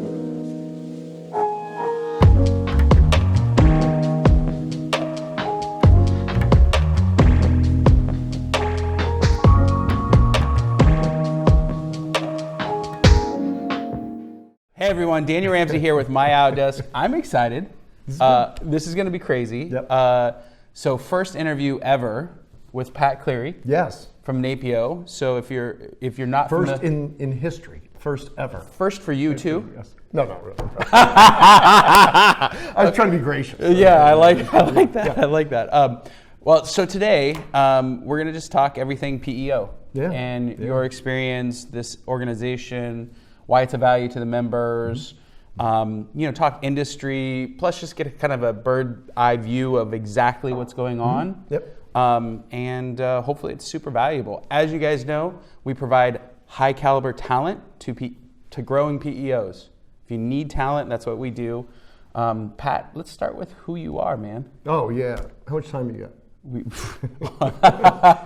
Hey everyone, Daniel Ramsey here with MyOutDesk. I'm excited. This is going to be crazy. Yep. So first interview ever with Pat Cleary. Yes. From NAPEO. So if you're not first in history, first ever. First for you too. Yes. No, not really. I was trying to be gracious. Yeah, I like that. Yeah. I like that. Well, so today we're going to just talk everything PEO. Yeah. And your experience, this organization, why it's a value to the members, talk industry, plus just get a kind of a bird eye view of exactly what's going on. Yep. And hopefully it's super valuable. As you guys know, we provide high caliber talent to growing PEOs. If you need talent, that's what we do. Pat, let's start with who you are, man. Oh yeah. How much time do you got?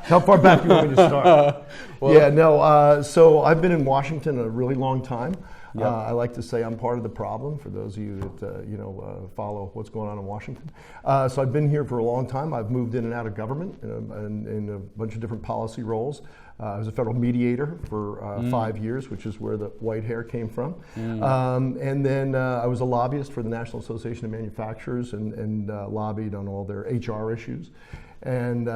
How far back do you want me to start? So I've been in Washington a really long time. Yep. I like to say I'm part of the problem for those of you that follow what's going on in Washington. So I've been here for a long time. I've moved in and out of government in a bunch of different policy roles. I was a federal mediator for 5 years, which is where the white hair came from. And then I was a lobbyist for the National Association of Manufacturers and lobbied on all their HR issues. And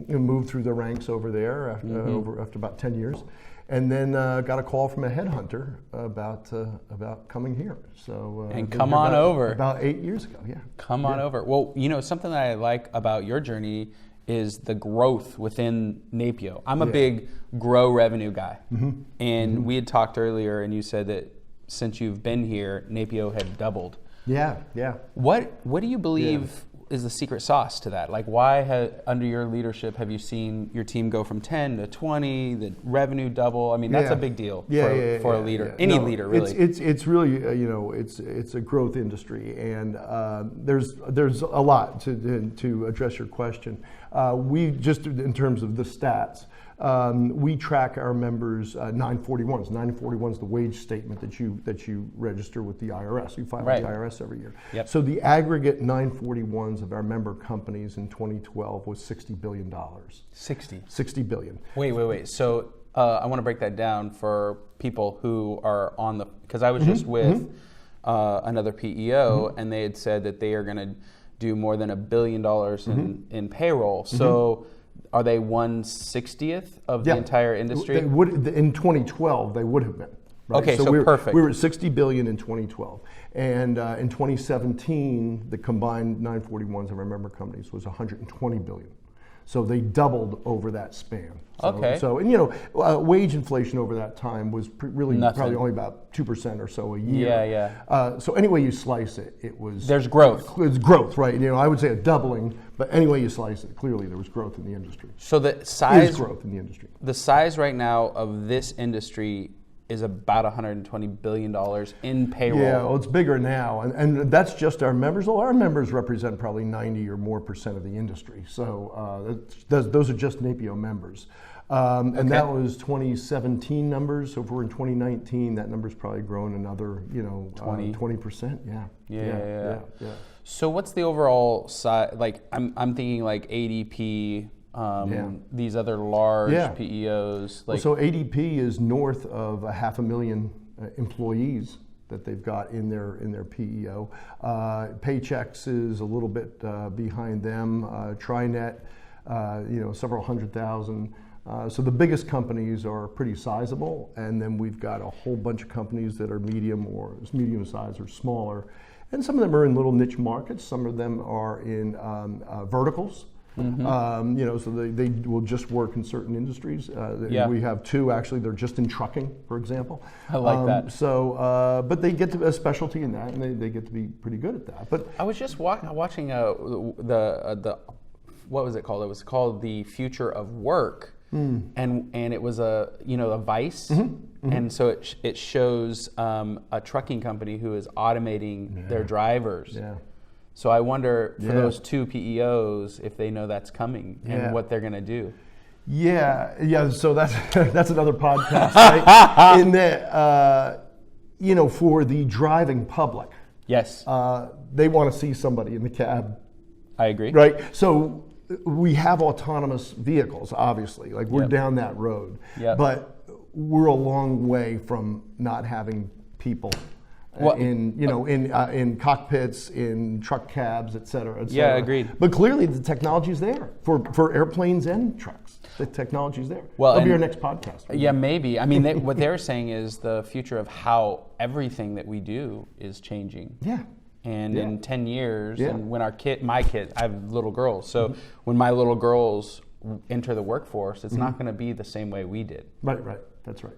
moved through the ranks over there after about 10 years. And then got a call from a headhunter about coming here. So and come on over. About 8 years ago, yeah. Come on over. Well, something that I like about your journey is the growth within NAPEO. I'm a big grow revenue guy. And we had talked earlier, and you said that since you've been here, NAPEO had doubled. Yeah. What do you believe is the secret sauce to that? Like, why under your leadership have you seen your team go from 10 to 20, the revenue double? I mean, that's a big deal for a leader, any leader, really. It's really, it's a growth industry, and there's a lot to address your question. We just, in terms of the stats, we track our members 941s. 941 is the wage statement that you register with the IRS. You file with the IRS every year. Yep. So the aggregate 941s of our member companies in 2012 was $60 billion. 60 billion. Wait. So I want to break that down for people who are on because I was just with another PEO, and they had said that they are going to do more than $1 billion in payroll. So are they 1/60th of the entire industry? They would, in 2012, they would have been. Right? Okay, so perfect. We were at 60 billion in 2012. And in 2017, the combined 941s of our member companies was 120 billion. So they doubled over that span. Wage inflation over that time was probably only about 2% or so a year. So any way you slice it, there's growth. It's growth, right? I would say a doubling, but any way you slice it, clearly there was growth in the industry. So the size is growth in the industry. The size right now of this industry is about $120 billion in payroll. Yeah, well, it's bigger now, and that's just our members. Well, our members represent probably 90 or more percent of the industry. So those are just NAPEO members. And that was 2017 numbers. So if we're in 2019, that number's probably grown another, 20%. Yeah. So what's the overall size? Like I'm thinking like ADP. These other large PEOs. So ADP is north of 500,000 employees that they've got in their PEO. Paychex is a little bit behind them. TriNet, several 100,000. So the biggest companies are pretty sizable, and then we've got a whole bunch of companies that are medium size or smaller, and some of them are in little niche markets. Some of them are in verticals. So they will just work in certain industries. We have two actually. They're just in trucking, for example. I like that. So, but they get to a specialty in that, and they get to be pretty good at that. But I was just watching the what was it called? It was called The Future of Work, and it was a Vice, and so it shows a trucking company who is automating their drivers. Yeah. So I wonder for those two PEOs if they know that's coming and what they're going to do. Yeah. So that's another podcast, right? In that for the driving public, Yes, they want to see somebody in the cab, I agree. right? So we have autonomous vehicles, obviously, like we're Yep. down that road, Yep. but we're a long way from not having people Well, in cockpits, in truck cabs, et cetera, et cetera. Yeah, agreed. But clearly the technology's there for airplanes and trucks. The technology's there. Well, That'll be and- our next podcast. Yeah, maybe. I mean, what they're saying is the future of how everything that we do is changing. Yeah. And Yeah. in 10 years, Yeah. and when my kid, I have little girls, so when my little girls enter the workforce, it's not going to be the same way we did. Right. That's right.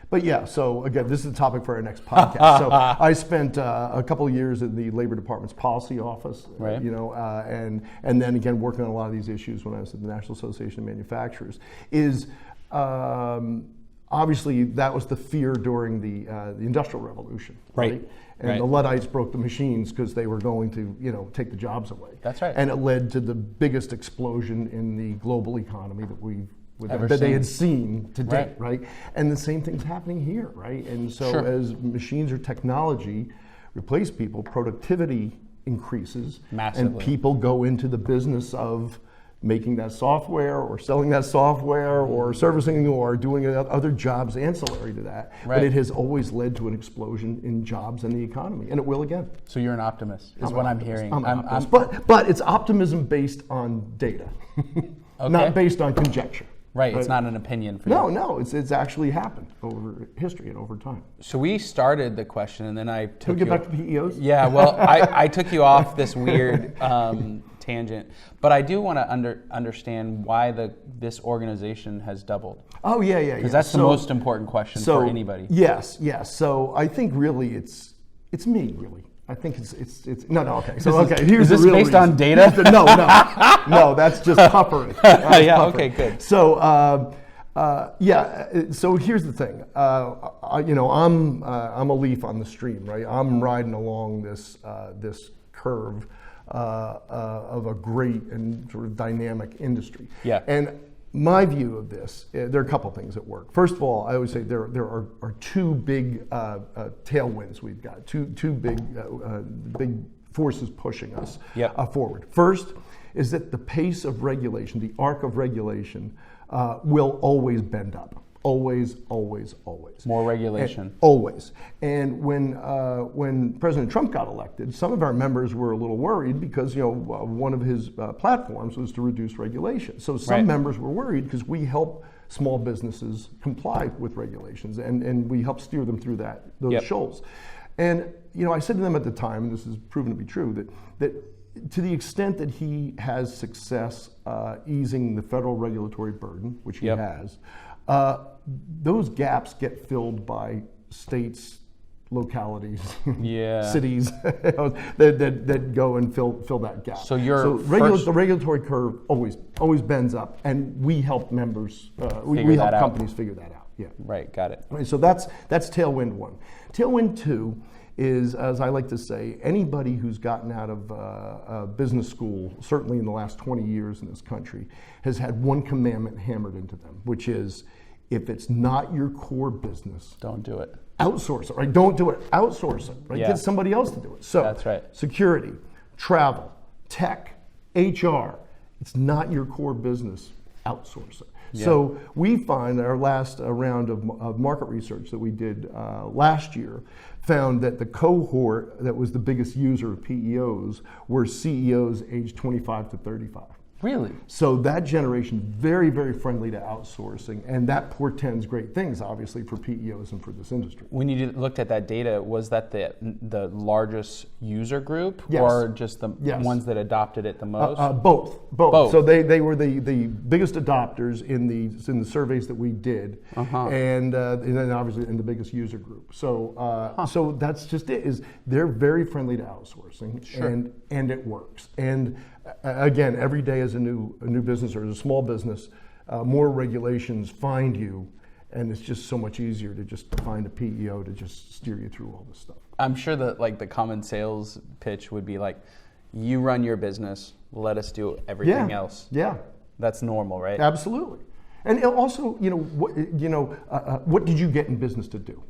But yeah, so again, this is the topic for our next podcast. So I spent a couple of years in the Labor Department's policy office, Right. And then again working on a lot of these issues when I was at the National Association of Manufacturers. Obviously that was the fear during the Industrial Revolution, Right. And Right. the Luddites broke the machines because they were going to take the jobs away. That's right. And it led to the biggest explosion in the global economy Ever that they seen. had seen to date, Right. right? And the same thing's happening here, right? And so Sure. as machines or technology replace people, productivity increases, Massively. and people go into the business of making that software or selling that software or servicing or doing other jobs ancillary to that. Right. But it has always led to an explosion in jobs and the economy, and it will again. So you're an optimist, is what I'm hearing. I'm an optimist. But it's optimism based on data, not based on conjecture. Right, it's not an opinion for you. No, it's actually happened over history and over time. So we started the question, and then I Can took we get you. back to PEOs? Yeah, well, I took you off this weird tangent, but I do want to understand why this organization has doubled. Oh yeah. Because that's the most important question for anybody. Yes. So I think really it's me really. I think it's no okay. So here's Is this the real based reason. on data? No, that's just puffering. That's Yeah, puffering. okay, good. So so here's the thing. I'm a leaf on the stream, right? I'm riding along this curve of a great and sort of dynamic industry. Yeah. And my view of this, there are a couple things at work. First of all, I always say there are two big tailwinds we've got, two big forces pushing us forward. First is that the pace of regulation, the arc of regulation, will always bend up. Always. More regulation. Always. And when President Trump got elected, some of our members were a little worried because one of his platforms was to reduce regulation. So some members were worried because we help small businesses comply with regulations and we help steer them through those shoals. And I said to them at the time, and this has proven to be true, that to the extent that he has success easing the federal regulatory burden, which he has, those gaps get filled by states, localities, cities that go and fill that gap. So the regulatory curve always bends up, and we help members, we help companies figure that out. Yeah. Right. Got it. Right, so that's tailwind one. Tailwind two is, as I like to say, anybody who's gotten out of business school, certainly in the last 20 years in this country, has had one commandment hammered into them, which is, if it's not your core business, don't do it. Outsource it, right? Don't do it. Outsource it, right? Yeah. Get somebody else to do it. So that's right. Security, travel, tech, HR. It's not your core business. Outsource it. Yeah. So we find our last round of market research that we did last year found that the cohort that was the biggest user of PEOs were CEOs aged 25 to 35. Really? So that generation, very, very friendly to outsourcing, and that portends great things, obviously, for PEOs and for this industry. When you looked at that data, was that the largest user group, yes. or just the ones that adopted it the most? Both. So they were the biggest adopters in the surveys that we did, and then obviously in the biggest user group. So so that's just it. Is they're very friendly to outsourcing, and it works. And again, every day as a new business or as a small business, more regulations find you, and it's just so much easier to just find a PEO to just steer you through all this stuff. I'm sure that the common sales pitch would be like, you run your business, let us do everything else. Yeah. That's normal, right? Absolutely. And also, what did you get in business to do?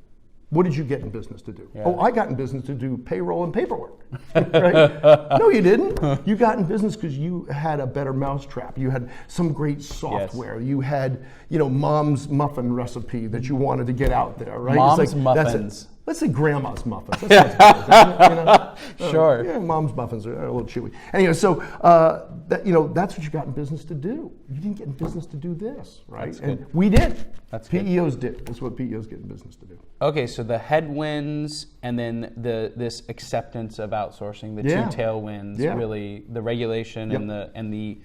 What did you get in business to do? Yeah. Oh, I got in business to do payroll and paperwork. Right? No, you didn't. You got in business because you had a better mousetrap. You had some great software. Yes. You had, mom's muffin recipe that you wanted to get out there, right? Mom's muffins. Let's say grandma's muffins. That good, Sure. Yeah, mom's muffins are a little chewy. Anyway, so that's what you got in business to do. You didn't get in business to do this, right? That's and good. we did. That's PEOs good. did. That's what PEOs get in business to do. Okay, so the headwinds and then this acceptance of outsourcing, the two tailwinds, really the regulation and the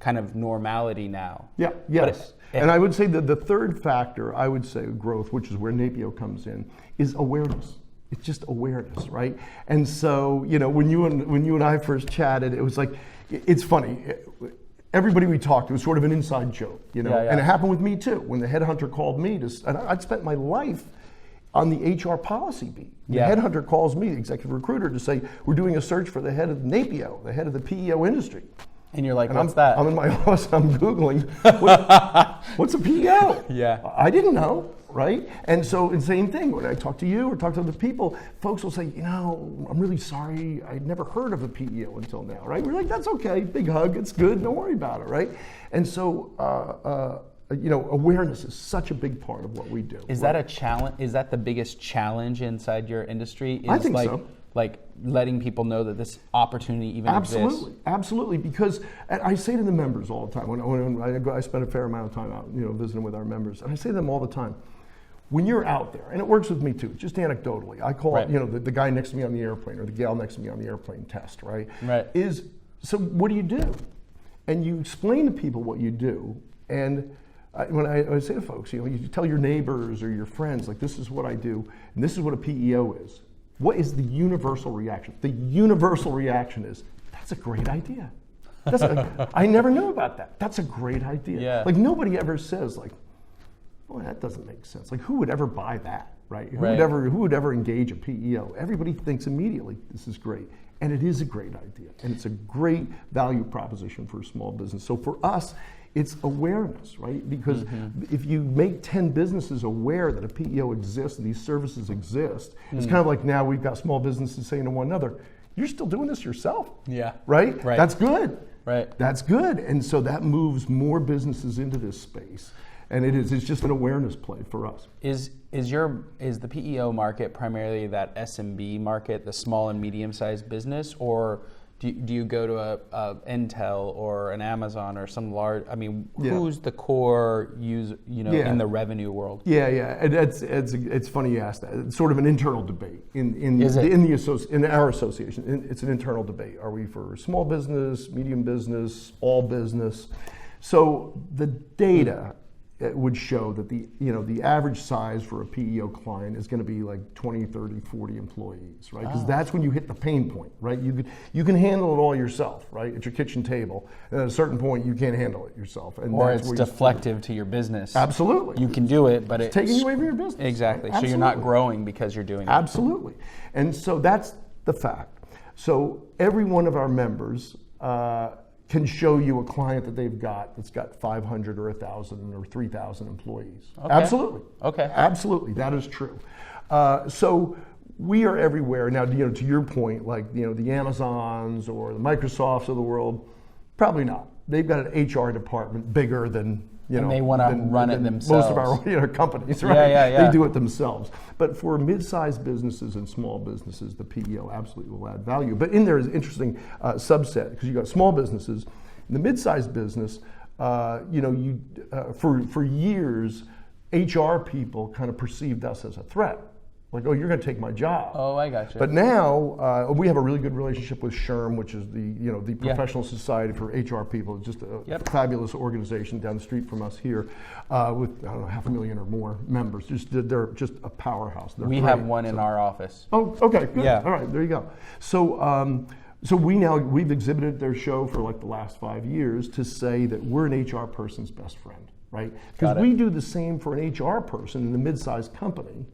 kind of normality now. Yeah. Yes. And I would say that the third factor, I would say growth, which is where NAPEO comes in, is awareness. It's just awareness, right? And so, when you and I first chatted, it was like, it's funny. Everybody we talked to was sort of an inside joke, and it happened with me too. When the headhunter called me, and I'd spent my life on the HR policy beat. The headhunter calls me, the executive recruiter, to say, we're doing a search for the head of NAPEO, the head of the PEO industry. And you're like, what's that? I'm in my office, I'm Googling, what's a PEO? Yeah. I didn't know, right? And so, the same thing, when I talk to you or talk to other people, folks will say, I'm really sorry, I'd never heard of a PEO until now, right? We're like, that's okay, big hug, it's good, don't worry about it, right? And so, awareness is such a big part of what we do. Is that a challenge? Is that the biggest challenge inside your industry? I think so. Like letting people know that this opportunity even exists? Absolutely. Because I say to the members all the time, when I spend a fair amount of time out, visiting with our members, and I say to them all the time, when you're out there, and it works with me too, just anecdotally, I call it, the guy next to me on the airplane or the gal next to me on the airplane test, right? Right. So what do you do? And you explain to people what you do, and when I say to folks, you tell your neighbors or your friends, like, this is what I do, and this is what a PEO is. What is the universal reaction? The universal reaction is, that's a great idea. I never knew about that. That's a great idea. Yeah. Like, nobody ever says, like, well, that doesn't make sense. Like, who would ever buy that, right? Who would ever engage a PEO? Everybody thinks immediately, this is great. And it is a great idea. And it's a great value proposition for a small business. So for us, it's awareness, right? Because if you make 10 businesses aware that a PEO exists and these services exist, it's kind of like now we've got small businesses saying to one another, you're still doing this yourself. Yeah. Right? That's good. Right. That's good. And so that moves more businesses into this space. And it's just an awareness play for us. Is the PEO market primarily that SMB market, the small and medium-sized business, or do you go to a Intel or an Amazon or some large? I mean, who's the core user, in the revenue world? Yeah. It's funny you ask that. It's sort of an internal debate in our association. It's an internal debate. Are we for small business, medium business, all business? So the data would show that the average size for a PEO client is going to be like 20, 30, 40 employees, right? Because that's when you hit the pain point, right? You can handle it all yourself, right? At your kitchen table. And at a certain point, you can't handle it yourself. And or it's deflective to your business. Absolutely. You can do it, but it's taking you away from your business. Exactly. Right? So you're not growing because you're doing it. Absolutely. And so that's the fact. So every one of our members can show you a client that they've got that's got 500 or 1,000 or 3,000 employees. Okay. Absolutely. Okay. Absolutely. That is true. So we are everywhere. Now, to your point, like, the Amazons or the Microsofts of the world, probably not. They've got an HR department bigger than, and they want to run it themselves. Most of our companies, right? Yeah. They do it themselves. But for mid-sized businesses and small businesses, the PEO absolutely will add value. But in there is an interesting subset, because you've got small businesses. In the mid-sized business, for years, HR people kind of perceived us as a threat. Like, oh, you're going to take my job. Oh, I got you. But now we have a really good relationship with SHRM, which is the professional society for HR people. It's just a fabulous organization down the street from us here, with 500,000 or more members. They're just a powerhouse. We have one in our office. Oh, okay, good. Yeah. All right, there you go. So we've exhibited their show for like the last 5 years to say that we're an HR person's best friend, right? Because we do the same for an HR person in the mid-sized company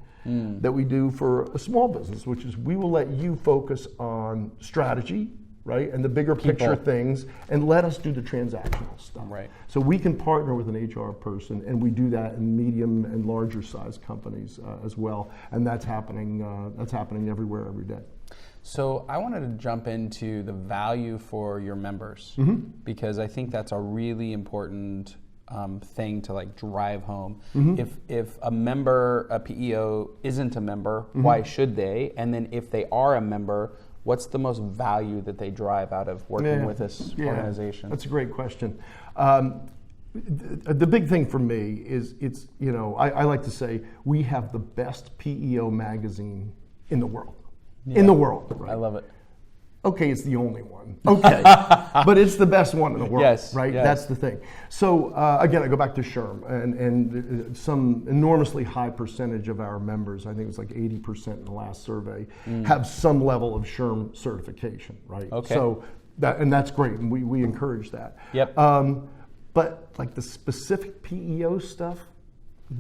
that we do for a small business, which is we will let you focus on strategy, right? And the bigger picture things, and let us do the transactional stuff. Right. So we can partner with an HR person, and we do that in medium and larger size companies as well. And that's happening everywhere, every day. So I wanted to jump into the value for your members, because I think that's a really important thing to like drive home. If a member, a PEO isn't a member, why should they? And then if they are a member, what's the most value that they drive out of working with this organization? That's a great question. The big thing for me is I like to say we have the best PEO magazine in the world. In the world. Right? I love it. Okay, it's the only one. Okay, but it's the best one in the world, right? Yes. That's the thing. So again, I go back to SHRM, and some enormously high percentage of our members, I think it was like 80% in the last survey, have some level of SHRM certification, right? Okay. So that's great, and we encourage that. Yep. But like the specific PEO stuff,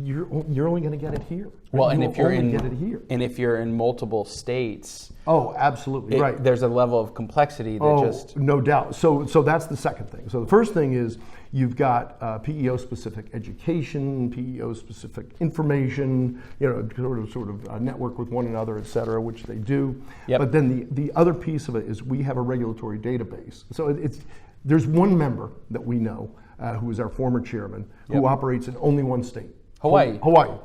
you're only going to get it here. Well, and if you're in multiple states, oh, absolutely right. There's a level of complexity that no doubt. So that's the second thing. So the first thing is you've got PEO specific education, PEO specific information, sort of network with one another, et cetera, which they do. Yep. But then the other piece of it is we have a regulatory database. So there's one member that we know who is our former chairman who operates in only one state. Hawaii.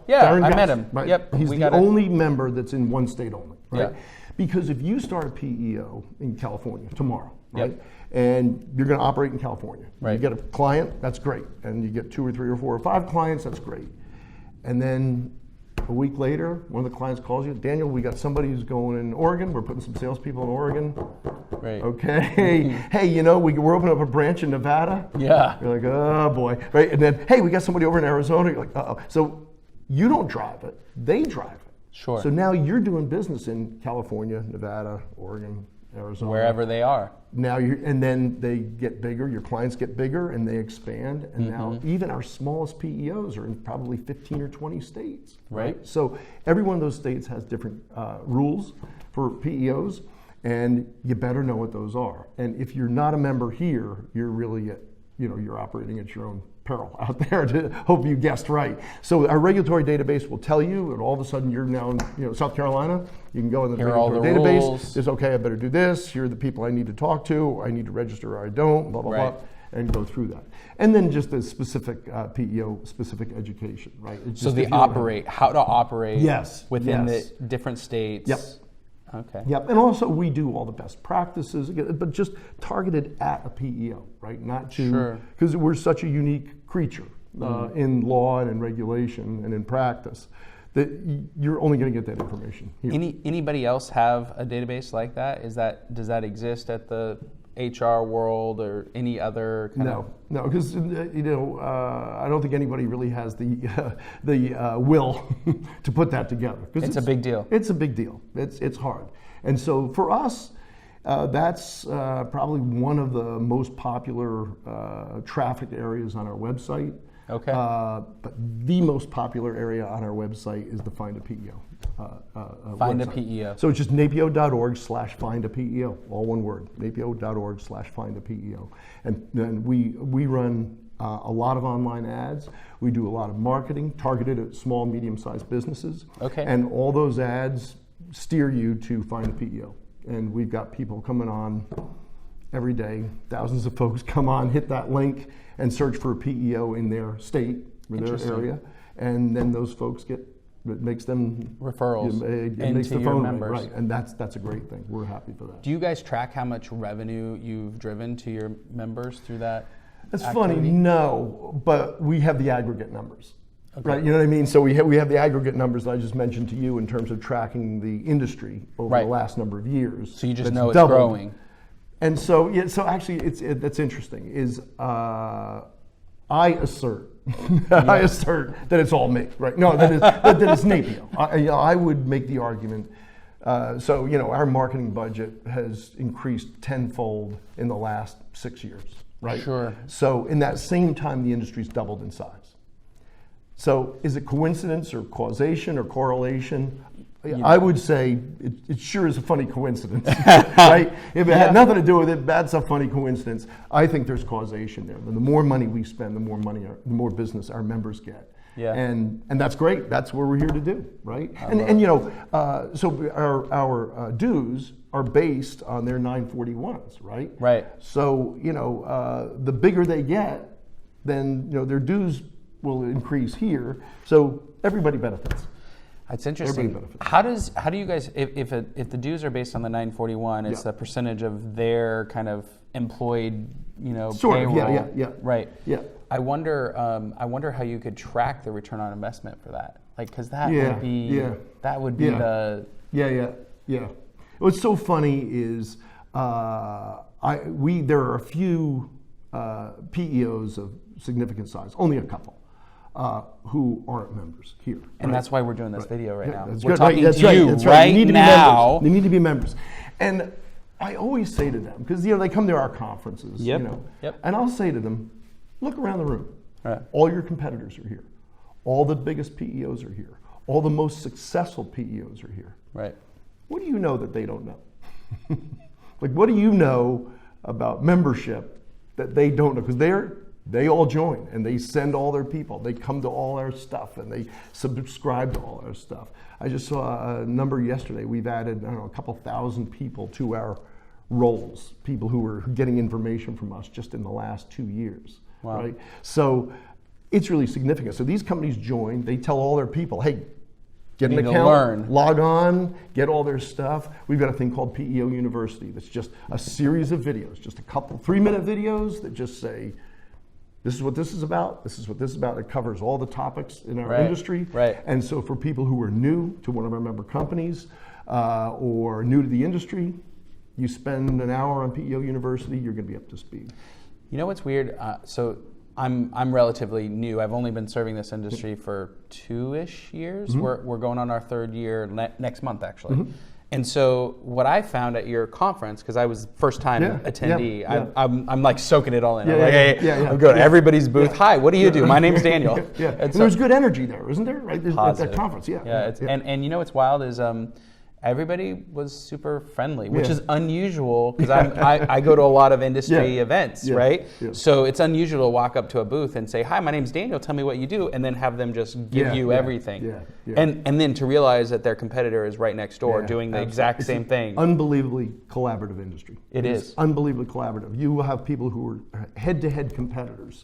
Yeah, Darren I Gass, met him. Right? Yep. He's the only member that's in one state only, right? Yeah. Because if you start a PEO in California tomorrow, right, Yep. and you're going to operate in California, right. You get a client, that's great, and you get 2 or 3 or 4 or 5 clients, that's great, and then a week later, one of the clients calls you, Daniel, we got somebody who's going in Oregon. We're putting some salespeople in Oregon. Right. Okay. Hey, we're opening up a branch in Nevada. Yeah. You're like, oh boy, right? And then, hey, we got somebody over in Arizona. You're like, uh-oh. So you don't drive it; they drive it. Sure. So now you're doing business in California, Nevada, Oregon, Arizona, wherever they are. Now and then they get bigger. Your clients get bigger, and they expand. And now even our smallest PEOs are in probably 15 or 20 states. Right. So every one of those states has different rules for PEOs, and you better know what those are. And if you're not a member here, you're really you're operating at your own peril out there. To hope you guessed right. So our regulatory database will tell you, and all of a sudden you're now in South Carolina. You can go in the regulatory database. Rules. It's okay. I better do this. Here are the people I need to talk to. I need to register or I don't. Blah blah blah, and go through that. And then just the specific PEO specific education, right? So how to operate within the different states. Yep. Okay. Yep, and also we do all the best practices, but just targeted at a PEO, right? Not to, because we're such a unique creature in law and in regulation and in practice that you're only going to get that information here. Anybody else have a database like that? Does that exist at the HR world or any other kind of? No, because I don't think anybody really has the will to put that together. It's a big deal. It's a big deal. It's hard, and so for us, that's probably one of the most popular traffic areas on our website. Okay. But the most popular area on our website is the Find a PEO. Find website. a PEO. So it's just napeo.org/find a PEO, all one word, napeo.org/find a PEO. And then we run a lot of online ads. We do a lot of marketing targeted at small, medium-sized businesses. Okay. And all those ads steer you to find a PEO. And we've got people coming on every day. Thousands of folks come on, hit that link, and search for a PEO in their state or their area. And then those folks it makes them referrals makes the phone ring, members. right? And that's a great thing. We're happy for that. Do you guys track how much revenue you've driven to your members through that? That's activity? funny. No, but we have the aggregate numbers. Okay. Right, you know what I mean? So we have the aggregate numbers that I just mentioned to you in terms of tracking the industry over the last number of years. So you just know it's growing. And so actually, that's interesting. Is I assert that it's all me, right? No, that it's NAPEO. I would make the argument. So our marketing budget has increased tenfold in the last 6 years, right? Sure. So in that same time, the industry's doubled in size. So is it coincidence or causation or correlation? I would say it sure is a funny coincidence, right? If it had nothing to do with it, that's a funny coincidence. I think there's causation there. The more money we spend, the more business our members get. Yeah. And that's great. That's what we're here to do, right? So our dues are based on their 941s, right? Right. So the bigger they get, then their dues will increase here. So everybody benefits. It's interesting. How do you guys, if the dues are based on the 941, it's the percentage of their kind of employed, sort payroll. Of, yeah. Right. Yeah. I wonder how you could track the return on investment for that. Like, because that would be Yeah. What's so funny is there are a few PEOs of significant size, only a couple. Who aren't members here. And that's why we're doing this video right now. That's we're good. talking That's to right. you That's right They need to now. Be members. They need to be members. And I always say to them, because they come to our conferences, and I'll say to them, look around the room. Right. All your competitors are here. All the biggest PEOs are here. All the most successful PEOs are here. Right. What do you know that they don't know? Like, what do you know about membership that they don't know? Because they all join and they send all their people. They come to all our stuff and they subscribe to all our stuff. I just saw a number yesterday. We've added, a couple thousand people to our roles, people who are getting information from us just in the last 2 years. Wow. Right? So it's really significant. So these companies join, they tell all their people, hey, get an account, log on, get all their stuff. We've got a thing called PEO University that's just a series of videos, just a couple 3-minute videos that just say, this is what this is about, this is what this is about. It covers all the topics in our industry. Right. And so for people who are new to one of our member companies or new to the industry, you spend an hour on PEO University, you're going to be up to speed. You know what's weird? So I'm relatively new. I've only been serving this industry for 2-ish years. Mm-hmm. We're going on our 3rd year next month, actually. Mm-hmm. And so what I found at your conference, because I was first time attendee, I'm like soaking it all in. I'm going to everybody's booth. Yeah. Hi, what do you do? My name's Daniel. And there's good energy there, isn't there? Right? At that conference, And you know what's wild is everybody was super friendly, which is unusual because I go to a lot of industry events, right? Yeah. So it's unusual to walk up to a booth and say, hi, my name's Daniel, tell me what you do, and then have them just give you everything. Yeah. And then to realize that their competitor is right next door doing the exact same thing. Unbelievably collaborative industry. It's unbelievably collaborative. You will have people who are head-to-head competitors.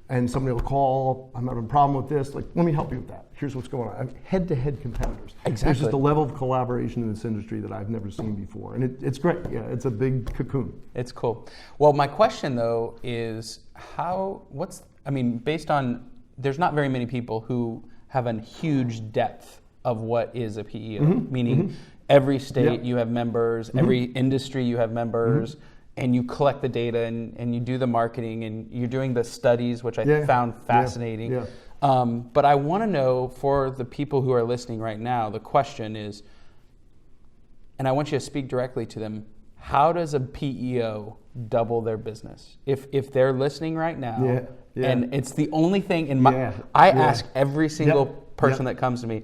And somebody will call, I'm having a problem with this, like, let me help you with that. Here's what's going on. Head-to-head competitors. Exactly. There's just a level of collaboration in this industry that I've never seen before. And it's great. Yeah, it's a big cocoon. It's cool. Well, my question, though, is based on, there's not very many people who have a huge depth of what is a PEO, meaning every state you have members, every industry you have members, and you collect the data and you do the marketing and you're doing the studies, which I found fascinating. But I want to know, for the people who are listening right now, the question is, and I want you to speak directly to them, how does a PEO double their business? If they're listening right now, and it's the only thing in my, I ask every single person that comes to me,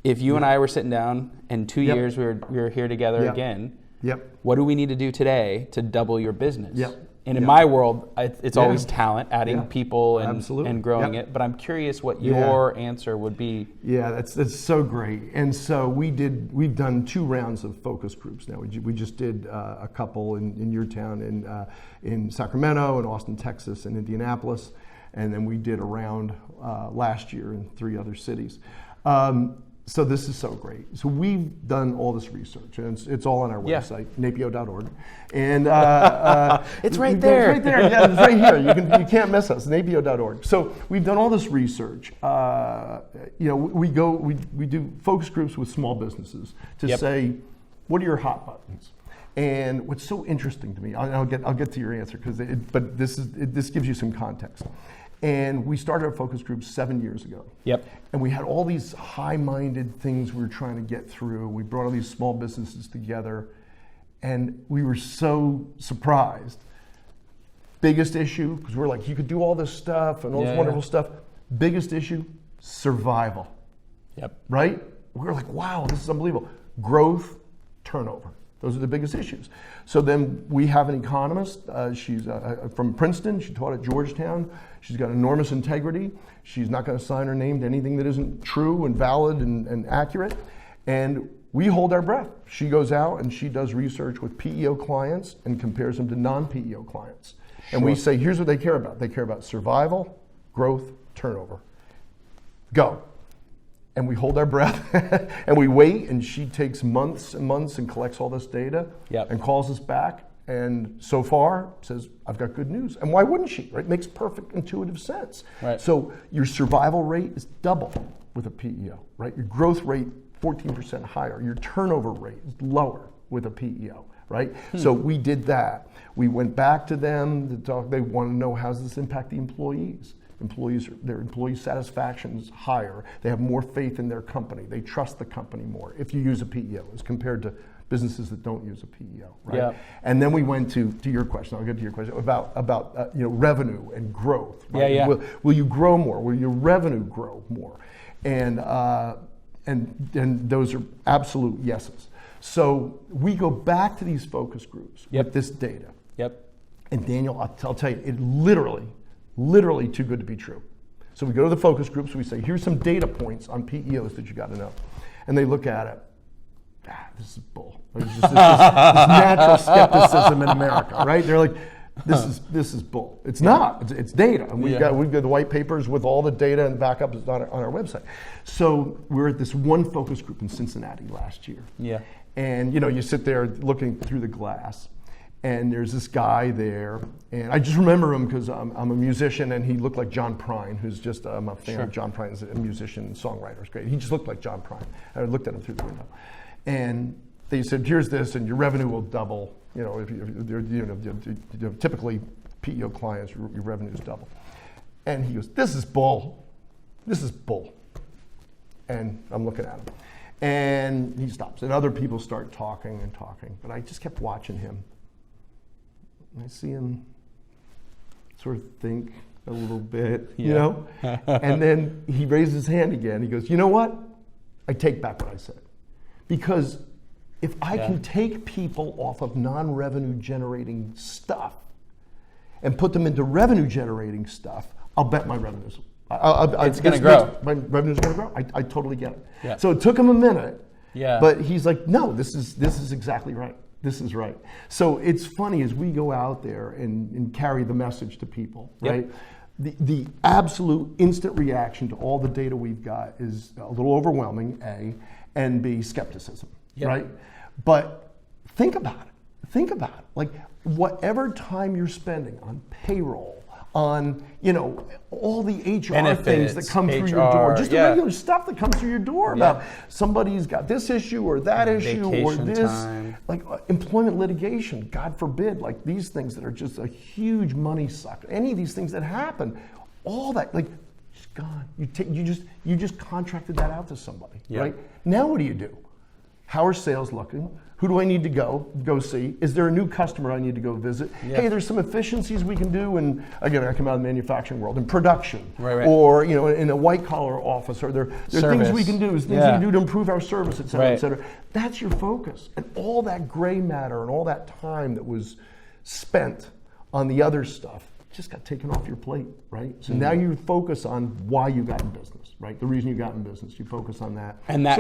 if you and I were sitting down in 2 years, we were here together again, what do we need to do today to double your business? And in my world, it's always talent, adding people and growing it. But I'm curious what your answer would be. Yeah, that's so great. And so we've done 2 rounds of focus groups now. We just did a couple in your town in Sacramento, in Austin, Texas, and Indianapolis. And then we did a round last year in 3 other cities. So this is so great. So we've done all this research, and it's all on our website, NAPEO.org. And it's right there. It's right there. Yeah, it's right here. You can't miss us. NAPEO.org. So we've done all this research. We do focus groups with small businesses to say, what are your hot buttons? And what's so interesting to me, I'll get to your answer but this gives you some context. And we started our focus group 7 years ago. And we had all these high-minded things we were trying to get through. We brought all these small businesses together, and we were so surprised. Biggest issue, because we're like, you could do all this stuff and all this wonderful stuff. Biggest issue, survival. Right? we're like, wow, this is unbelievable. Growth, turnover. Those are the biggest issues. So then we have an economist. She's from Princeton. She taught at Georgetown. She's got enormous integrity. She's not going to sign her name to anything that isn't true and valid and accurate. And we hold our breath. She goes out and she does research with PEO clients and compares them to non-PEO clients. And we say, here's what they care about. They care about survival, growth, turnover. Go. And we hold our breath and we wait, and she takes months and months and collects all this data and calls us back. And so far says, I've got good news. And why wouldn't she, right? Makes perfect intuitive sense. Right. So your survival rate is double with a PEO, right? Your growth rate, 14% higher. Your turnover rate is lower with a PEO, right? So we did that. We went back to them to talk. They want to know, how does this impact the employees? Their employee satisfaction is higher. They have more faith in their company. They trust the company more if you use a PEO as compared to businesses that don't use a PEO, right? Yeah. And then we went to your question. I'll get to your question about revenue and growth. Right? Yeah. Will you grow more? Will your revenue grow more? And those are absolute yeses. So we go back to these focus groups with this data. Yep. And Daniel, I'll tell you, it literally too good to be true. So we go to the focus groups, we say, here's some data points on PEOs that you got to know. And they look at it, this is bull. There's just this natural skepticism in America, right? They're like, this is bull. It's not, it's data. And we've got the white papers with all the data and backups on our website. So we're at this one focus group in Cincinnati last year. Yeah. And you sit there looking through the glass, and there's this guy there, and I just remember him because I'm a musician, and he looked like John Prine, who's just, I'm a fan of John Prine, a musician and songwriter. It's great. He just looked like John Prine. I looked at him through the window. And they said, here's this, and your revenue will double. Typically PEO clients, your revenue is double. And he goes, this is bull. This is bull. And I'm looking at him. And he stops, and other people start talking and talking, but I just kept watching him. I see him sort of think a little bit, and then he raises his hand again. He goes, you know what? I take back what I said. Because if I can take people off of non-revenue generating stuff and put them into revenue generating stuff, I'll bet my revenues. It's going to grow. My revenue's going to grow. I totally get it. Yeah. So it took him a minute, but he's like, no, this is exactly right. This is right. So it's funny as we go out there and carry the message to people, right? The absolute instant reaction to all the data we've got is a little overwhelming, A, and B, skepticism, right? But think about it. Like, whatever time you're spending on payroll, on all the HR benefits, things that come through your door, just the regular stuff that comes through your door about somebody's got this issue or that issue or this, like employment litigation, God forbid, like these things that are just a huge money sucker. Any of these things that happen, all that, like, just gone. You just contracted that out to somebody, right? Now what do? How are sales looking? Who do I need to go see? Is there a new customer I need to go visit? Hey, there's some efficiencies we can do, and again, I come out of the manufacturing world, in production, or in a white collar office, or there are things we can do, things we can do to improve our service, et cetera, et cetera. That's your focus, and all that gray matter and all that time that was spent on the other stuff just got taken off your plate, right? So now you focus on why you got in business, right? The reason you got in business, you focus on that. And that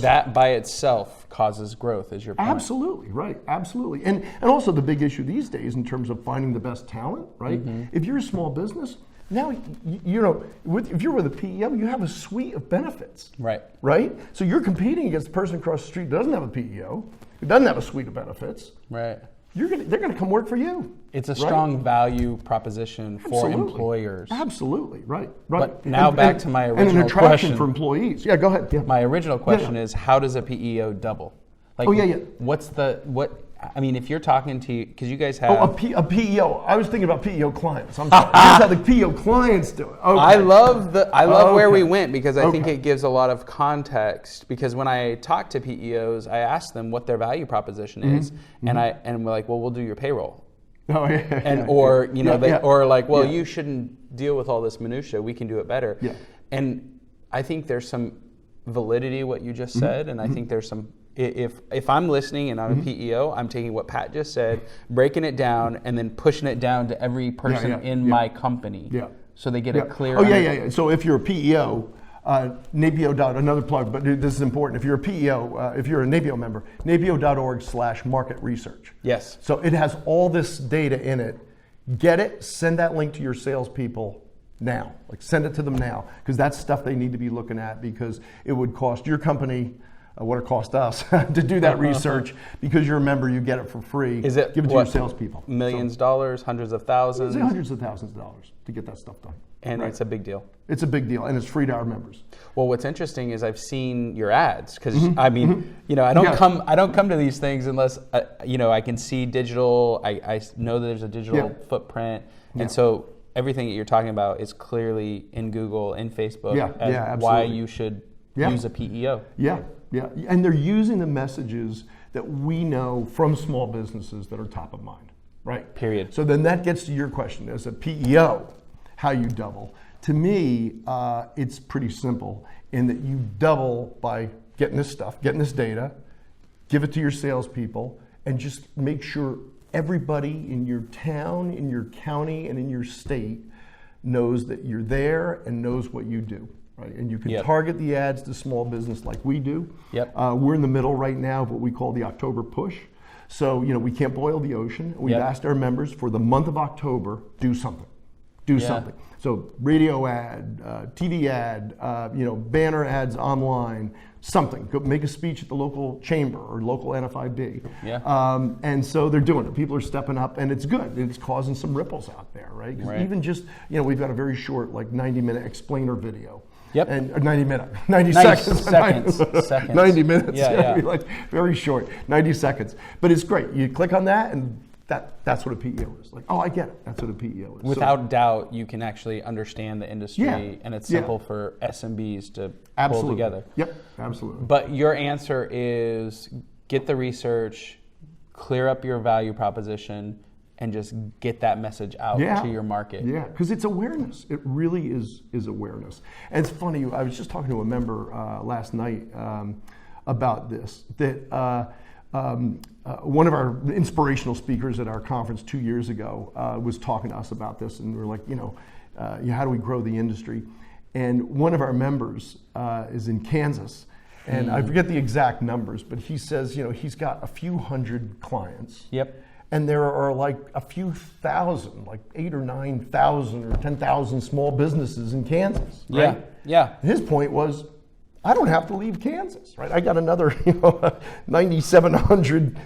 that by itself causes growth, is your point. Absolutely, right, absolutely. And also the big issue these days in terms of finding the best talent, right? If you're a small business, now, if you're with a PEO, you have a suite of benefits, right? So you're competing against the person across the street who doesn't have a PEO, who doesn't have a suite of benefits. Right. They're going to come work for you. It's a strong value proposition for employers. Absolutely, right. But now back to my original question. And an attraction question for employees. Yeah, go ahead. Yeah. My original question is, how does a PEO double? Like, I mean, if you're talking to, because you guys have... a PEO. I was thinking about PEO clients. I'm sorry. Here's how the PEO clients do it. Okay. I love where we went, because I think it gives a lot of context. Because when I talk to PEOs, I ask them what their value proposition is, and we're like, well, we'll do your payroll. Oh yeah. And you shouldn't deal with all this minutia. We can do it better. Yeah. And I think there's some validity what you just said, and I think there's some. If I'm listening and I'm a PEO, I'm taking what Pat just said, breaking it down, and then pushing it down to every person in my company, so they get a clear. So if you're a PEO, NAPEO. Another plug, but this is important. If you're a PEO, if you're a NAPEO member, NAPEO.org/market research. Yes. So it has all this data in it. Get it. Send that link to your salespeople now. Like send it to them now, because that's stuff they need to be looking at, because it would cost your company what it cost us to do that research. Because you're a member, you get it for free. Is it give it to your salespeople? Millions of dollars, hundreds of thousands? It's hundreds of thousands of dollars to get that stuff done. And it's a big deal. It's a big deal, and it's free to our members. Well, what's interesting is I've seen your ads, because I mean, I don't come to these things unless I can see digital. I know that there's a digital footprint, and so everything that you're talking about is clearly in Google and Facebook as why you should use a PEO. Yeah, and they're using the messages that we know from small businesses that are top of mind, right? Period. So then that gets to your question as a PEO, how you double. To me, it's pretty simple in that you double by getting this stuff, getting this data, give it to your salespeople, and just make sure everybody in your town, in your county, and in your state knows that you're there and knows what you do. Right, and you can target the ads to small business like we do. We're in the middle right now of what we call the October push. So we can't boil the ocean. We've asked our members for the month of October, do something. Do something. So radio ad, TV ad, banner ads online, something. Go make a speech at the local chamber or local NFIB. And so they're doing it. People are stepping up, and it's good. It's causing some ripples out there, right? Because even just, we've got a very short, 90-minute explainer video. And 90 seconds. 90 minutes. Very short, 90 seconds. But it's great. You click on that, and that's what a PEO is. Like, oh, I get it. That's what a PEO is. Without doubt, you can actually understand the industry, and it's simple for SMBs to pull together. Yep, absolutely. But your answer is get the research, clear up your value proposition, and just get that message out to your market. Yeah, because it's awareness. It really is awareness. And it's funny, I was just talking to a member last night about this, that one of our inspirational speakers at our conference 2 years ago was talking to us about this, and we were like, how do we grow the industry? And one of our members is in Kansas, and I forget the exact numbers, but he says, he's got a few hundred clients. And there are a few thousand, 8,000 or 9,000 or 10,000 small businesses in Kansas, right? And his point was, I don't have to leave Kansas, right? I got another, 9,700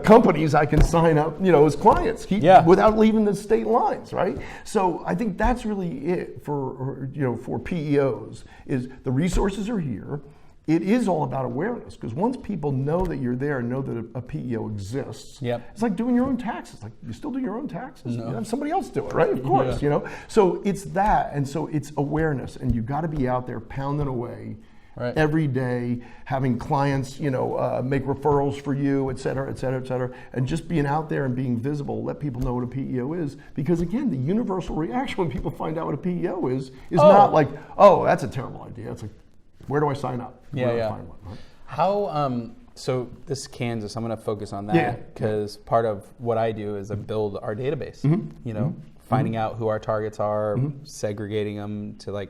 companies I can sign up, as clients, without leaving the state lines, right? So I think that's really it for PEOs. Is the resources are here. It is all about awareness, because once people know that you're there and know that a PEO exists, it's like doing your own taxes. Like, you still do your own taxes. You have somebody else do it, right? Of course, So it's that, and so it's awareness, and you got to be out there pounding away every day, having clients, make referrals for you, et cetera, et cetera, et cetera, and just being out there and being visible. Let people know what a PEO is, because again, the universal reaction when people find out what a PEO is not like, oh, that's a terrible idea. It's like, where do I sign up? Where do I find one? Right? How, so this Kansas, I'm going to focus on that, because part of what I do is I build our database, finding out who our targets are, segregating them to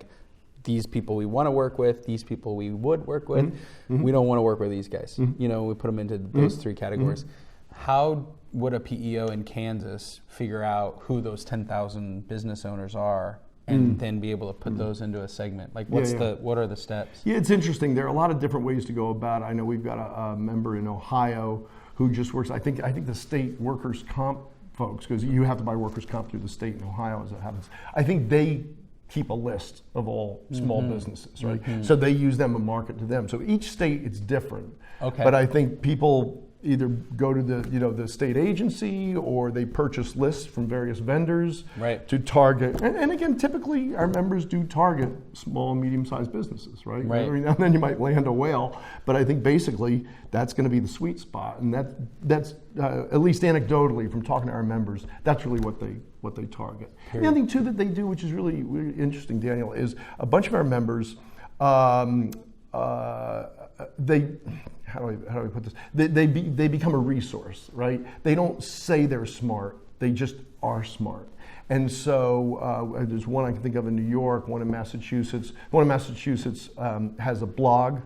these people we want to work with, these people we would work with. We don't want to work with these guys. We put them into those three categories. How would a PEO in Kansas figure out who those 10,000 business owners are, and then be able to put those into a segment? What are the steps? Yeah, it's interesting. There are a lot of different ways to go about it. I know we've got a member in Ohio who just works, I think the state workers' comp folks, because you have to buy workers' comp through the state in Ohio as it happens. I think they keep a list of all small businesses, right? So they use them and market to them. So each state, it's different. But I think people either go to the state agency, or they purchase lists from various vendors to target. And again, typically our members do target small and medium-sized businesses, right? Every now and then you might land a whale, but I think basically that's going to be the sweet spot, and that's at least anecdotally from talking to our members, that's really what they target. The other thing too that they do, which is really, really interesting, Daniel, is a bunch of our members they, how do I put this? They become a resource, right? They don't say they're smart, they just are smart. And so there's one I can think of in New York, one in Massachusetts. One in Massachusetts has a blog,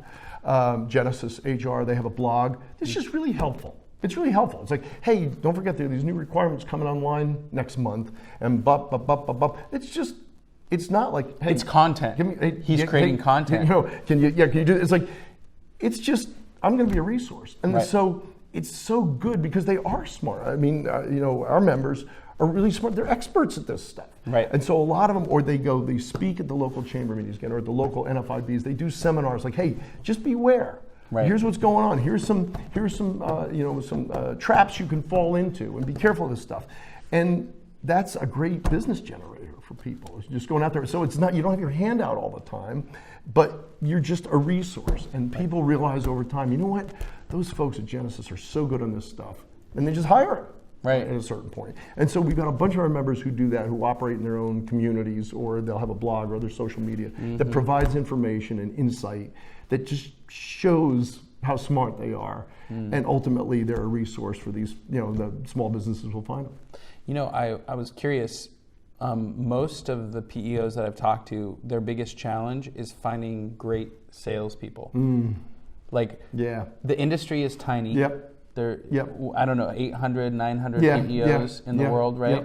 Genesis HR, they have a blog. It's just really helpful. It's really helpful. It's like, hey, don't forget there are these new requirements coming online next month, and It's just, it's not like, hey, it's content. He's creating content. Can you do it? It's like, it's just, I'm going to be a resource. And right. So it's so good because they are smart. I mean, our members are really smart. They're experts at this stuff. Right. And so a lot of them, or they speak at the local chamber meetings again, or at the local NFIBs. They do seminars like, hey, just beware. Right. Here's what's going on. Here's some traps you can fall into, and be careful of this stuff. And that's a great business generator for people. It's just going out there. So it's not, you don't have your hand out all the time, but you're just a resource. And people realize over time, you know what? Those folks at Genesis are so good on this stuff, and they just hire them. Right. At a certain point. And so we've got a bunch of our members who do that, who operate in their own communities, or they'll have a blog or other social media that provides information and insight that just shows how smart they are. And ultimately they're a resource for these, the small businesses will find them. I was curious, most of the PEOs that I've talked to, their biggest challenge is finding great salespeople. The industry is tiny. Yep. There, I don't know, 800, 900 PEOs in the world, right?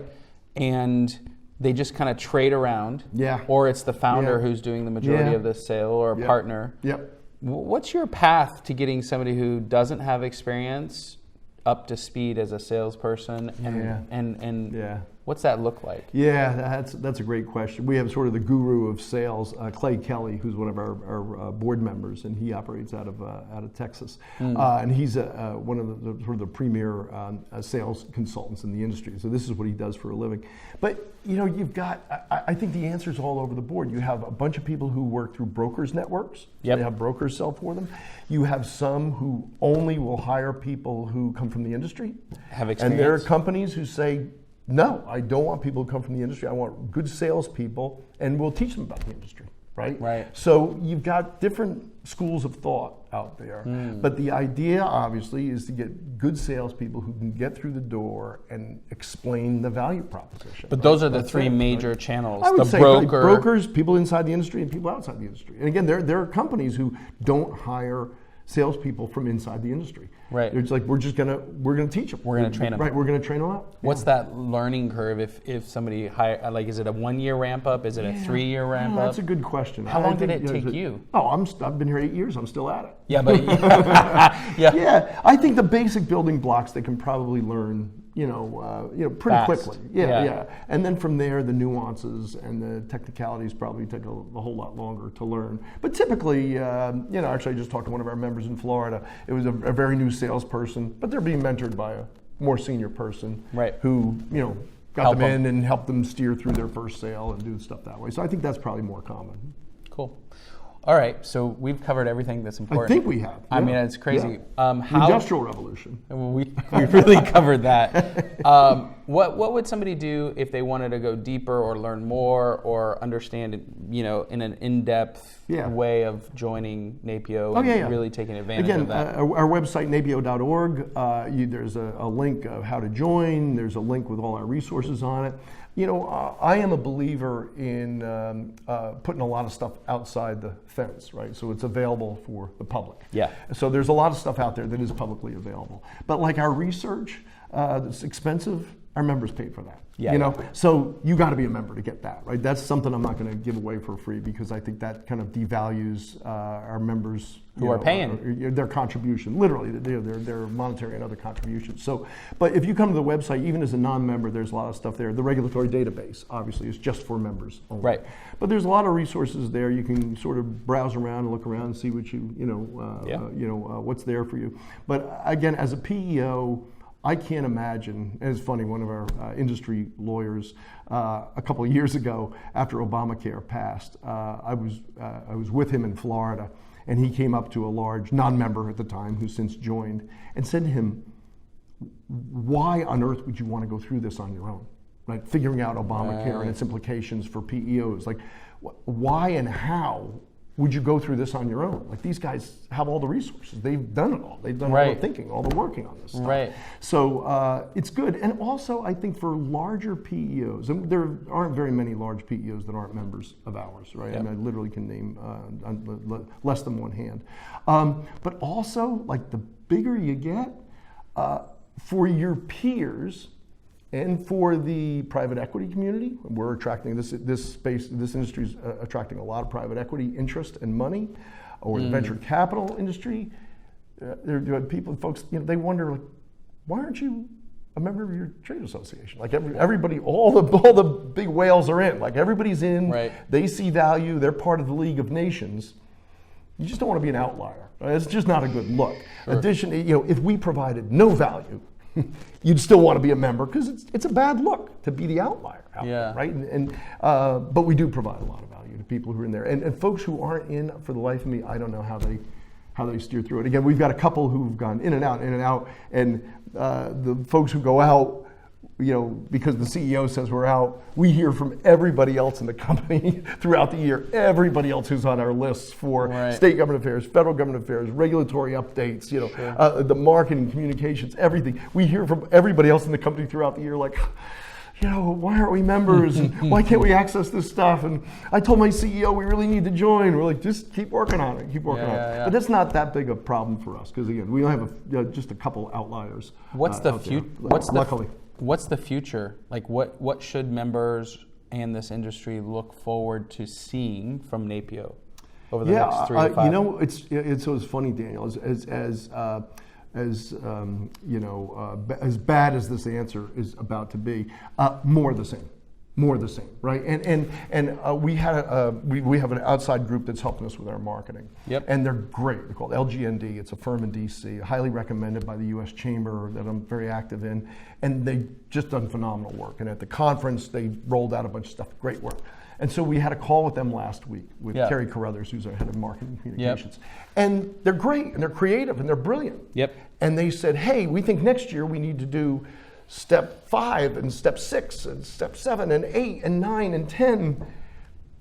And they just kind of trade around. Or it's the founder who's doing the majority of the sale, or a partner. What's your path to getting somebody who doesn't have experience up to speed as a salesperson, and what's that look like? That's a great question. We have sort of the guru of sales, Clay Kelly, who's one of our board members, and he operates out of Texas, and he's one of the sort of the premier sales consultants in the industry. So this is what he does for a living. But you've got, I think the answer is all over the board. You have a bunch of people who work through brokers networks. They have brokers sell for them. You have some who only will hire people who come from the industry. Have experience. And there are companies who say, no, I don't want people who come from the industry. I want good salespeople, and we'll teach them about the industry, right? Right. So you've got different schools of thought out there. But the idea, obviously, is to get good salespeople who can get through the door and explain the value proposition. But those are the three major channels. I would the say brokers, people inside the industry, and people outside the industry. And again, there are companies who don't hire salespeople from inside the industry. Right. It's like we're gonna teach them. We're gonna train them. Right. We're gonna train them up. What's that learning curve if somebody hire, like, is it a 1 year ramp up? Is it a 3 year ramp up? That's a good question. How long did it take you? I've been here 8 years. I'm still at it. Yeah, but I think the basic building blocks they can probably learn, pretty quickly. Yeah. And then from there, the nuances and the technicalities probably take a whole lot longer to learn. But typically, actually, I just talked to one of our members in Florida. It was a very new salesperson, but they're being mentored by a more senior person, who got them in and helped them steer through their first sale and do stuff that way. So I think that's probably more common. Cool. All right, so we've covered everything that's important. I think we have. I mean, it's crazy. The Industrial Revolution. We really covered that. What would somebody do if they wanted to go deeper or learn more or understand it, in an in-depth way of joining NAPEO and really taking advantage of that? Our website, NAPEO.org, there's a link of how to join. There's a link with all our resources on it. I am a believer in putting a lot of stuff outside the fence, right? So it's available for the public. Yeah. So there's a lot of stuff out there that is publicly available. But like our research, that's expensive, our members paid for that. So you got to be a member to get that, right? That's something I'm not going to give away for free, because I think that kind of devalues our members who are paying their contribution, literally their monetary and other contributions. So, but if you come to the website, even as a non-member, there's a lot of stuff there. The regulatory database, obviously, is just for members only. Right. But there's a lot of resources there. You can sort of browse around and look around and see what what's there for you. But again, as a PEO, I can't imagine, and it's funny, one of our industry lawyers a couple of years ago, after Obamacare passed, I was with him in Florida, and he came up to a large non-member at the time, who's since joined, and said to him, why on earth would you want to go through this on your own? Right? Figuring out Obamacare and its implications for PEOs. Like, why and how would you go through this on your own? Like, these guys have all the resources. They've done it all. They've done all the thinking, all the working on this stuff. Right. So it's good. And also, I think for larger PEOs, and there aren't very many large PEOs that aren't members of ours, right? Yep. I mean, I literally can name less than one hand. But also, like, the bigger you get, for your peers, and for the private equity community, we're attracting this industry is attracting a lot of private equity interest and money, or the venture capital industry. Folks, they wonder, like, why aren't you a member of your trade association? Like, everybody, all the big whales are in. Like, everybody's in. Right. They see value. They're part of the League of Nations. You just don't want to be an outlier. It's just not a good look. Sure. Additionally, if we provided no value, you'd still want to be a member, because it's a bad look to be the outlier out there, right? But we do provide a lot of value to people who are in there, and folks who aren't in, for the life of me, I don't know how they steer through it. Again, we've got a couple who've gone in and out, and the folks who go out, because the CEO says we're out, we hear from everybody else in the company throughout the year, everybody else who's on our lists for state government affairs, federal government affairs, regulatory updates, the marketing, communications, everything. We hear from everybody else in the company throughout the year, like, why aren't we members? And why can't we access this stuff? And I told my CEO we really need to join. We're like, just keep working on it, on it. But it's not that big a problem for us, because, again, we only have just a couple outliers. What's the future? Luckily. What's the future? Like, what should members and this industry look forward to seeing from NAPEO over the next 3 to 5? It's funny, Daniel, as bad as this answer is about to be, more the same, right? And we have an outside group that's helping us with our marketing. Yep. And they're great. They're called LGND. It's a firm in DC, highly recommended by the U.S. Chamber that I'm very active in. And they've just done phenomenal work. And at the conference, they rolled out a bunch of stuff. Great work. And so we had a call with them last week with Carrie Carruthers, who's our head of marketing communications. Yep. And they're great, and they're creative, and they're brilliant. Yep. And they said, hey, we think next year we need to do step 5 and step 6 and step 7 and 8 and 9 and 10.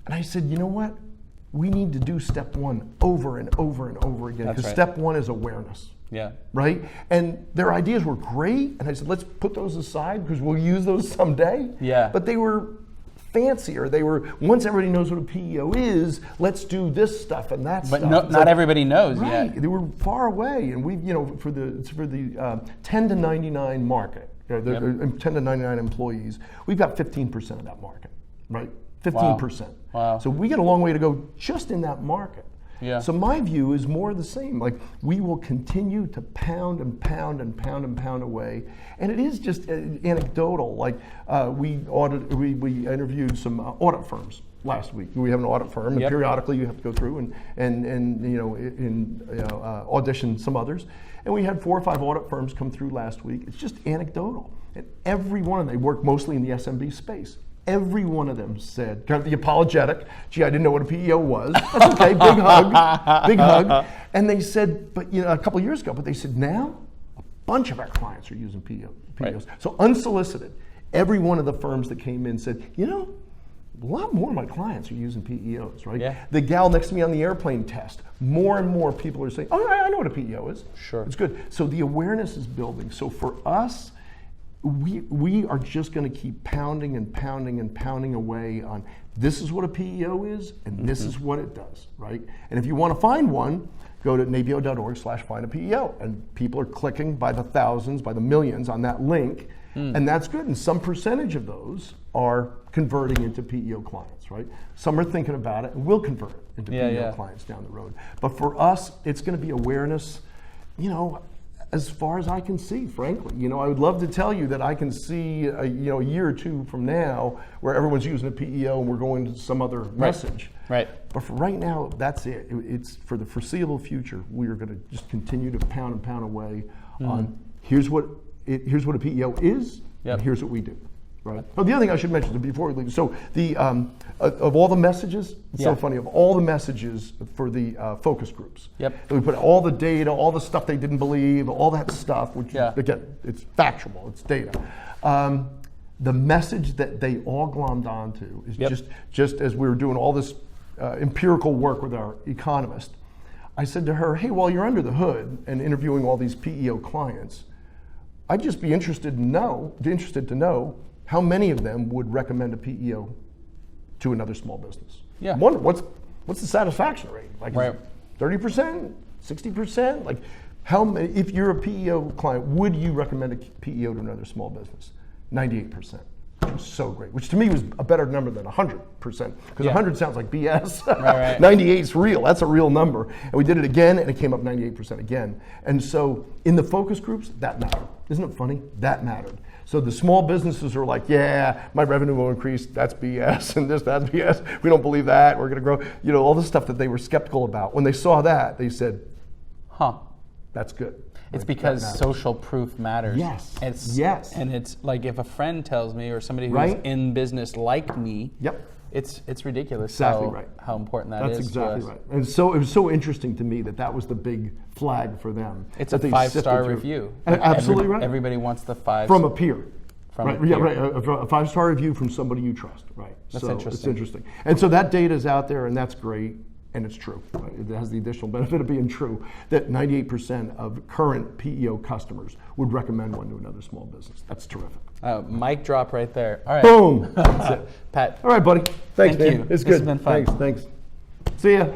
And I said, you know what? We need to do step 1 over and over and over again, because step 1 is awareness. Yeah. Right? And their ideas were great. And I said, let's put those aside, because we'll use those someday. Yeah. But they were fancier. They were, once everybody knows what a PEO is, let's do this stuff and that stuff. But not everybody knows yet. They were far away. And we've, for the 10 to 99 market, 10 to 99 employees, we've got 15% of that market, right? 15%. Wow. So we got a long way to go just in that market. Yeah. So my view is more of the same. Like, we will continue to pound and pound and pound and pound away. And it is just anecdotal. Like, we interviewed some audit firms last week. We have an audit firm, and periodically you have to go through and audition some others. And we had 4 or 5 audit firms come through last week. It's just anecdotal. And every one of them, they work mostly in the SMB space. Every one of them said, kind of the apologetic, gee, I didn't know what a PEO was. That's okay, big hug. And they said, but a couple of years ago, but they said now a bunch of our clients are using PEOs. Right. So unsolicited, every one of the firms that came in said, a lot more of my clients are using PEOs, right? Yeah. The gal next to me on the airplane test, more and more people are saying, oh, I know what a PEO is. Sure. It's good. So the awareness is building. So for us, we are just going to keep pounding and pounding and pounding away on this is what a PEO is, and this is what it does, right? And if you want to find one, go to napeo.org/find-a-PEO, and people are clicking by the thousands, by the millions on that link, and that's good. And some percentage of those are converting into PEO clients, right? Some are thinking about it and will convert it into PEO clients down the road. But for us, it's going to be awareness, as far as I can see, frankly. I would love to tell you that I can see a year or two from now where everyone's using a PEO and we're going to some other message. Right. But for right now, that's it. It's for the foreseeable future. We are going to just continue to pound and pound away on here's what a PEO is, and here's what we do. Right. Oh, the other thing I should mention before we leave. So the of all the messages, it's so funny, of all the messages for the focus groups. Yep. We put all the data, all the stuff they didn't believe, all that stuff, which again, it's factual, it's data. The message that they all glommed onto is just as we were doing all this empirical work with our economist. I said to her, hey, while you're under the hood and interviewing all these PEO clients, I'd just be interested to know how many of them would recommend a PEO to another small business. Yeah. What's the satisfaction rate? Like, right. 30%, 60%? Like, how many? If you're a PEO client, would you recommend a PEO to another small business? 98%. Which was so great, which to me was a better number than 100%, because 100 sounds like BS. Right. 98 is real. That's a real number. And we did it again, and it came up 98% again. And so in the focus groups, that mattered. Isn't it funny? That mattered. So the small businesses are like, yeah, my revenue will increase. That's BS, and that's BS. We don't believe that. We're going to grow. You know, all the stuff that they were skeptical about. When they saw that, they said, huh, that's good. It's because social proof matters. Yes. Yes. And it's like if a friend tells me, or somebody who's in business like me, it's ridiculous how important that is. That's exactly right. And so it was so interesting to me that was the big flag for them. It's a 5-star review. Absolutely right. Everybody wants the 5. From a peer. From a peer. Yeah, right. A 5-star review from somebody you trust. Right. That's interesting. It's interesting. And so that data is out there, and that's great. And it's true. Right? It has the additional benefit of being true that 98% of current PEO customers would recommend one to another small business. That's terrific. Mic drop right there. All right. Boom. That's it. Pat. All right, buddy. Thanks, Thank man. you. It's This good. has been fun. Thanks. See ya.